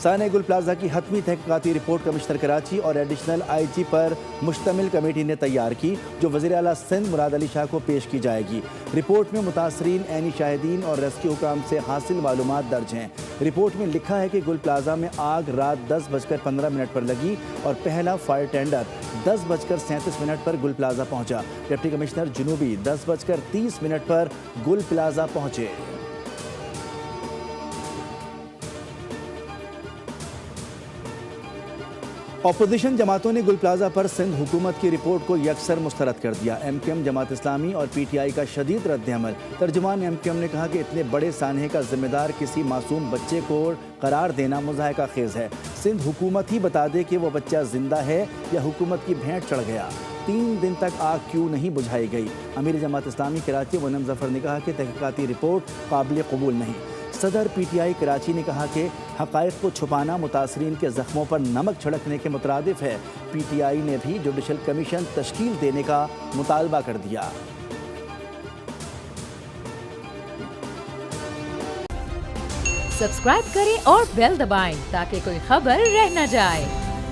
سانحہ گل پلازا کی حتمی تحقیقاتی رپورٹ کمشنر کراچی اور ایڈیشنل آئی جی پر مشتمل کمیٹی نے تیار کی، جو وزیر اعلیٰ سندھ مراد علی شاہ کو پیش کی جائے گی۔ رپورٹ میں متاثرین، عینی شاہدین اور ریسکیو حکام سے حاصل معلومات درج ہیں۔ رپورٹ میں لکھا ہے کہ گل پلازا میں آگ رات 10:15 پر لگی اور پہلا فائر ٹینڈر 10:37 پر گل پلازا پہنچا۔ ڈپٹی کمشنر جنوبی 10:30 پر گل پلازا پہنچے۔ اپوزیشن جماعتوں نے گل پلازا پر سندھ حکومت کی رپورٹ کو یکسر مسترد کر دیا۔ M Q M, Jamaat Islami اور پی ٹی آئی کا شدید رد عمل۔ ترجمان ایم کیو ایم نے کہا کہ اتنے بڑے سانحے کا ذمہ دار کسی معصوم بچے کو قرار دینا مضحکہ خیز ہے۔ سندھ حکومت ہی بتا دے کہ وہ بچہ زندہ ہے یا حکومت کی بھینٹ چڑھ گیا۔ 3 دن تک آگ کیوں نہیں بجھائی گئی؟ امیر جماعت اسلامی کراچی غنم ظفر نے کہا کہ تحقیقاتی رپورٹ قابل قبول نہیں۔ صدر پی ٹی آئی کراچی نے کہا کہ حقائق کو چھپانا متاثرین کے زخموں پر نمک چھڑکنے کے مترادف ہے۔ پی ٹی آئی نے بھی جوڈیشل کمیشن تشکیل دینے کا مطالبہ کر دیا۔ سبسکرائب کریں اور بیل دبائیں تاکہ کوئی خبر رہ نہ جائے۔